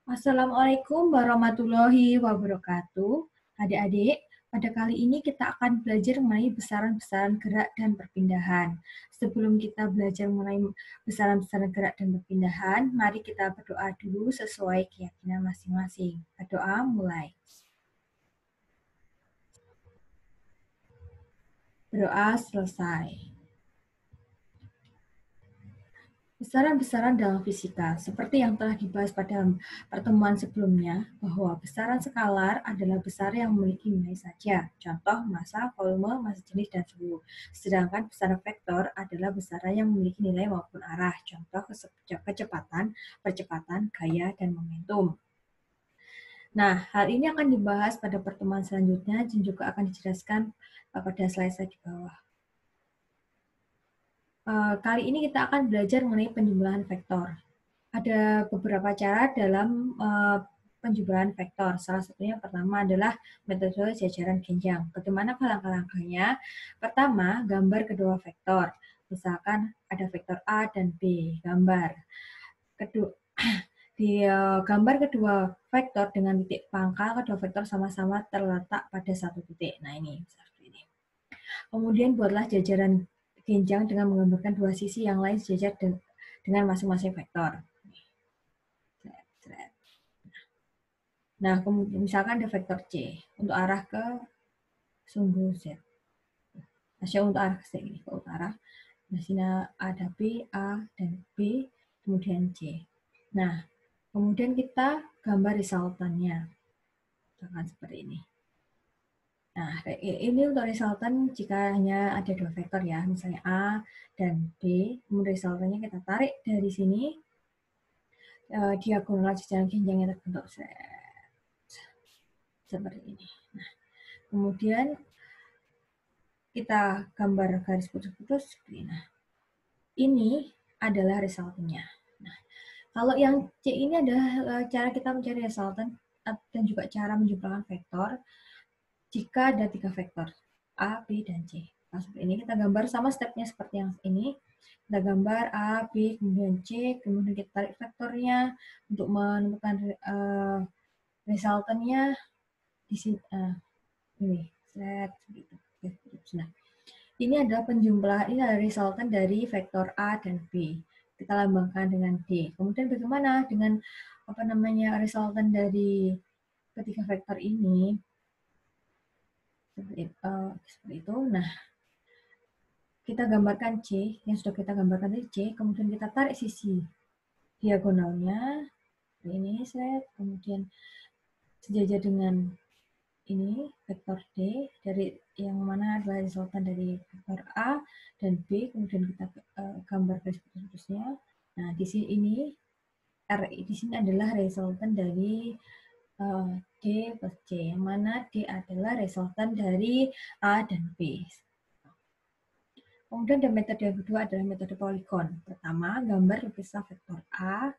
Assalamualaikum warahmatullahi wabarakatuh. Adik-adik, pada kali ini kita akan belajar mengenai besaran-besaran gerak dan perpindahan. Sebelum kita belajar mengenai besaran-besaran gerak dan perpindahan, mari kita berdoa dulu sesuai keyakinan masing-masing. Berdoa mulai. Berdoa selesai. Besaran-besaran dalam fisika, seperti yang telah dibahas pada pertemuan sebelumnya, bahwa besaran skalar adalah besaran yang memiliki nilai saja, contoh massa, volume, massa jenis, dan suhu. Sedangkan besaran vektor adalah besaran yang memiliki nilai maupun arah, contoh kecepatan, percepatan, gaya, dan momentum. Nah, hal ini akan dibahas pada pertemuan selanjutnya dan juga akan dijelaskan pada slide di bawah. Kali ini kita akan belajar mengenai penjumlahan vektor. Ada beberapa cara dalam penjumlahan vektor. Salah satunya pertama adalah metode jajaran genjang. Bagaimana langkah-langkahnya? Pertama, gambar kedua vektor. Misalkan ada vektor A dan B, gambar. Kedua, di gambar kedua vektor dengan titik pangkal, kedua vektor sama-sama terletak pada satu titik. Nah, ini seperti ini. Kemudian buatlah jajaran genjang dengan menggambarkan dua sisi yang lain sejajar dengan masing-masing vektor. Nah, kemudian misalkan ada vektor C untuk arah ke sumbu Z. Nah, untuk arah ke Z ini, ke utara. Di sini ada B, A, dan B, kemudian C. Nah, kemudian kita gambar resultannya. Misalkan seperti ini. Nah, ini untuk resultan jika hanya ada dua vektor ya, misalnya A dan B. Kemudian resultannya kita tarik dari sini, diagonal jajaran genjang yang terbentuk seperti ini. Nah, kemudian kita gambar garis putus-putus seperti ini. Nah, ini adalah resultnya. Nah, kalau yang C ini adalah cara kita mencari resultan dan juga cara menjumlahkan vektor jika ada tiga vektor A, B, dan C. Nah, seperti ini kita gambar sama stepnya seperti yang ini. Kita gambar A, B, kemudian C, kemudian kita tarik vektornya untuk menemukan resultannya di sini. Ini, set, gitu. Nah, ini adalah penjumlahan, ini adalah resultan dari vektor A dan B. Kita lambangkan dengan D. Kemudian bagaimana dengan resultan dari ketiga vektor ini? Seperti itu. Nah, kita gambarkan C, yang sudah kita gambarkan tadi C, kemudian kita tarik sisi diagonalnya, ini set, kemudian sejajar dengan ini vektor D dari yang mana adalah resultan dari vektor A dan B, kemudian kita gambar garis putusnya. Nah, di sini ini R di sini adalah resultan dari D plus C, yang mana D adalah resultan dari A dan B. Kemudian metode yang kedua adalah metode poligon. Pertama, gambar lukislah vektor A,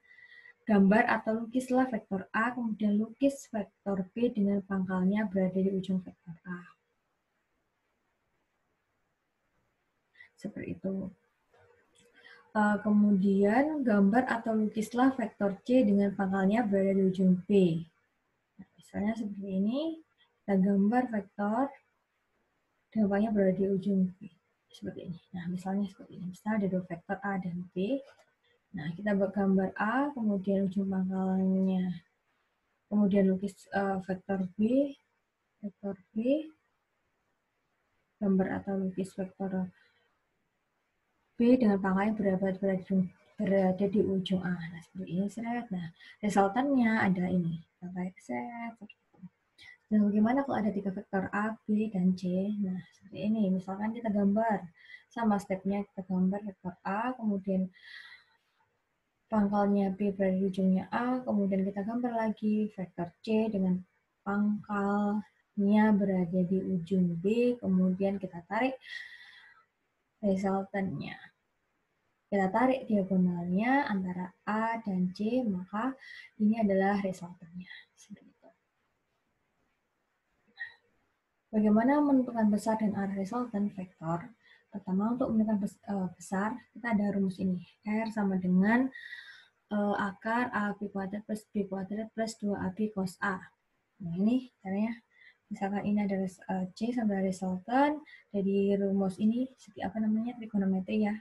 gambar atau lukislah vektor A, kemudian lukis vektor B dengan pangkalnya berada di ujung vektor A. Seperti itu. Kemudian gambar atau lukislah vektor C dengan pangkalnya berada di ujung B. Nah, misalnya seperti ini, kita gambar vektor dengan pangkalnya berada di ujung B. Seperti ini. Nah, misalnya seperti ini. Misalnya ada dua vektor A dan B. Nah, kita buat gambar A, kemudian ujung pangkalnya, kemudian lukis vektor B, gambar atau lukis vektor B dengan pangkalnya berada di ujung A. Nah, seperti ini, set. Nah, resultannya ada ini. Kita set. Dan bagaimana kalau ada tiga vektor A, B, dan C? Nah, seperti ini. Misalkan kita gambar. Sama stepnya, kita gambar vektor A, kemudian pangkalnya B berada di ujungnya A, kemudian kita gambar lagi vektor C dengan pangkalnya berada di ujung B, kemudian kita tarik resultannya. Kita tarik diagonalnya antara A dan C, maka ini adalah resultannya. Seperti itu. Bagaimana menentukan besar dan arah resultan vektor? Pertama, untuk menentukan besar, kita ada rumus ini. R sama dengan akar AB kuadrat plus B kuadrat plus 2AB cos A. Nah, ini caranya. Misalkan ini adalah C sama resultan dari rumus ini, trigonometri ya.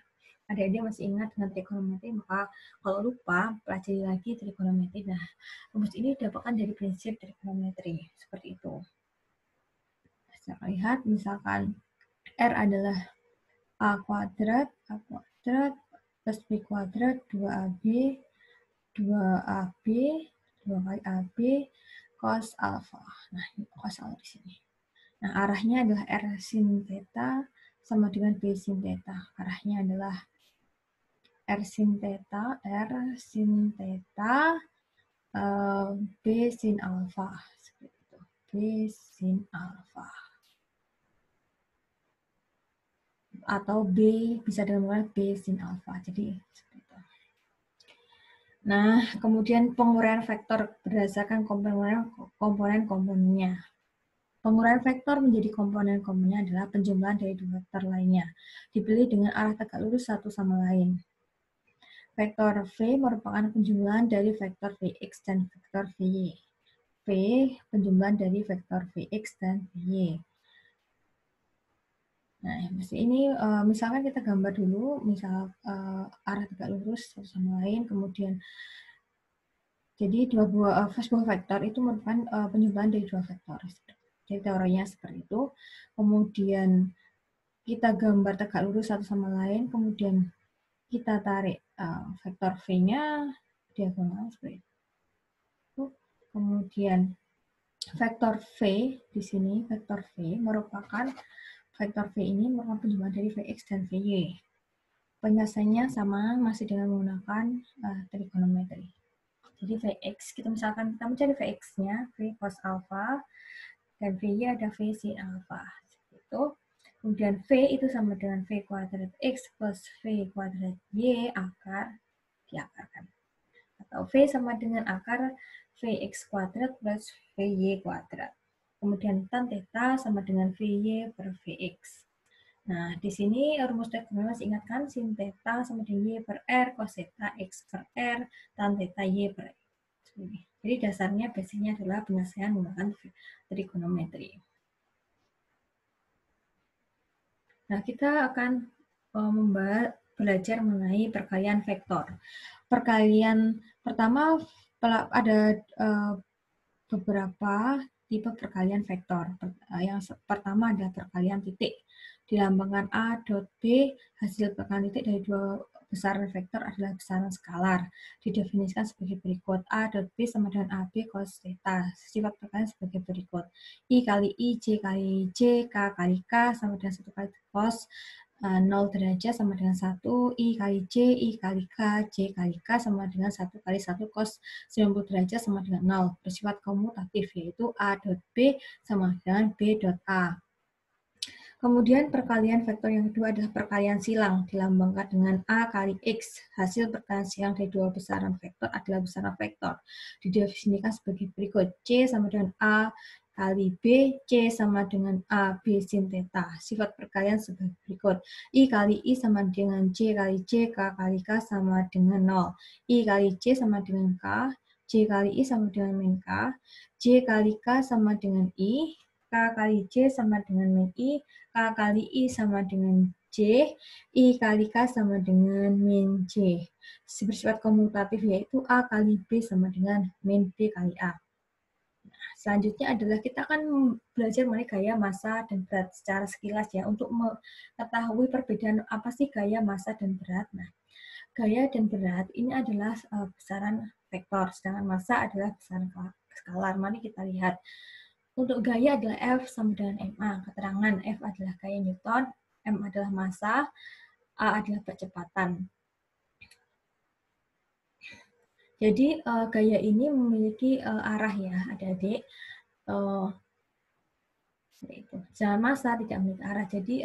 Adik-adik masih ingat dengan trigonometri, maka kalau lupa, pelajari lagi trigonometri. Nah, rumus ini didapatkan dari prinsip trigonometri, seperti itu. Kita lihat, misalkan R adalah A kuadrat plus B kuadrat 2AB, 2AB, 2 kali AB, cos alpha. Nah, ini cos alpha di sini. Nah, arahnya adalah R sin theta sama dengan B sin theta. Arahnya adalah R sin theta, B sin alpha. Seperti itu. B sin alpha. Atau B bisa dengan B sin alpha. Jadi, seperti itu. Nah, kemudian penguraian vektor berdasarkan komponen-komponennya. Penguraian vektor menjadi komponen-komponennya adalah penjumlahan dari dua vektor lainnya, dipilih dengan arah tegak lurus satu sama lain. Vektor V merupakan penjumlahan dari vektor Vx dan vektor Vy. V penjumlahan dari vektor Vx dan Vy. Nah, ini misalkan kita gambar dulu, misal arah tegak lurus satu sama lain, kemudian jadi sebuah vektor itu merupakan penjumlahan dari dua vektor. Jadi teorinya seperti itu. Kemudian kita gambar tegak lurus satu sama lain, kemudian kita tarik vektor V-nya diagonal seperti itu. Kemudian vektor V di sini, vektor V ini merupakan penjumlahan dari Vx dan Vy. Penyelesaiannya sama, masih dengan menggunakan trigonometri. Jadi Vx, kita mencari Vx-nya, V cos alpha, dan Vy ada V sin alpha. Itu. Kemudian V itu sama dengan V kuadrat X plus V kuadrat Y akar diakarkan. Atau V sama dengan akar Vx kuadrat plus Vy kuadrat. Kemudian tan theta sama dengan Vy per Vx. Nah, di sini rumus trigonometri masih ingat kan? Sin theta sama dengan Y per R, cos theta X per R, tan theta Y per X. Jadi dasarnya basicnya adalah penyelesaian menggunakan trigonometri. Nah, kita akan belajar mengenai perkalian vektor. Perkalian pertama ada beberapa tipe perkalian vektor. Yang pertama adalah perkalian titik. Dilambangkan A dot B, hasil perkalian titik dari dua besaran vektor adalah besaran skalar. Didefinisikan sebagai berikut. A dot B sama dengan AB cos theta. Sifat perkalian sebagai berikut. I kali I, J kali J, K kali K sama dengan 1 kali cos 0 derajat sama dengan 1, I kali J, I kali K, J kali K sama dengan 1 kali 1 cos 90 derajat sama dengan 0. Bersifat komutatif, yaitu A dot B sama dengan B dot A. Kemudian perkalian vektor yang kedua adalah perkalian silang, dilambangkan dengan A kali X. Hasil perkalian silang dari dua besaran vektor adalah besaran vektor. Didefinisikan sebagai berikut. C sama dengan A kali B, C sama dengan A, B sin theta. Sifat perkalian sebagai berikut. I kali I sama dengan J kali J, K kali K sama dengan 0. I kali J sama dengan K, J kali I sama dengan min K, J kali K sama dengan I, K kali J sama dengan min I, K kali I sama dengan J, I kali K sama dengan min J. Bersifat komutatif yaitu A kali B sama dengan min B kali A. Nah, selanjutnya adalah kita akan belajar mengenai gaya, massa, dan berat secara sekilas ya, untuk mengetahui perbedaan apa sih gaya, massa, dan berat. Nah, gaya dan berat ini adalah besaran vektor, sedangkan massa adalah besaran skalar. Mari kita lihat. Untuk gaya adalah F sama dengan MA. Keterangan F adalah gaya Newton, M adalah massa, A adalah percepatan. Jadi gaya ini memiliki arah ya, adik-adik. Sedangkan massa tidak memiliki arah. Jadi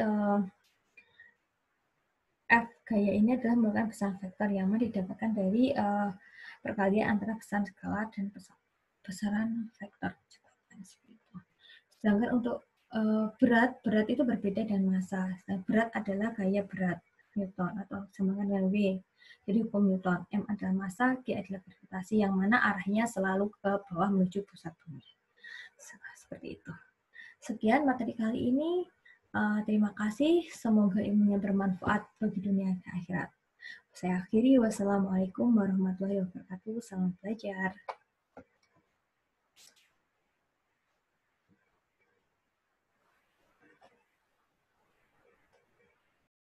F gaya ini adalah merupakan besaran vektor yang didapatkan dari perkalian antara besaran skalar dan besaran vektor. Sedangkan untuk berat itu berbeda dengan massa. Berat adalah gaya berat. Newton atau sama dengan W. Jadi hukum Newton, M adalah massa, G adalah gravitasi yang mana arahnya selalu ke bawah menuju pusat bumi. Seperti itu. Sekian materi kali ini. Terima kasih. Semoga ilmunya bermanfaat bagi dunia dan akhirat. Saya akhiri. Wassalamualaikum warahmatullahi wabarakatuh. Selamat belajar.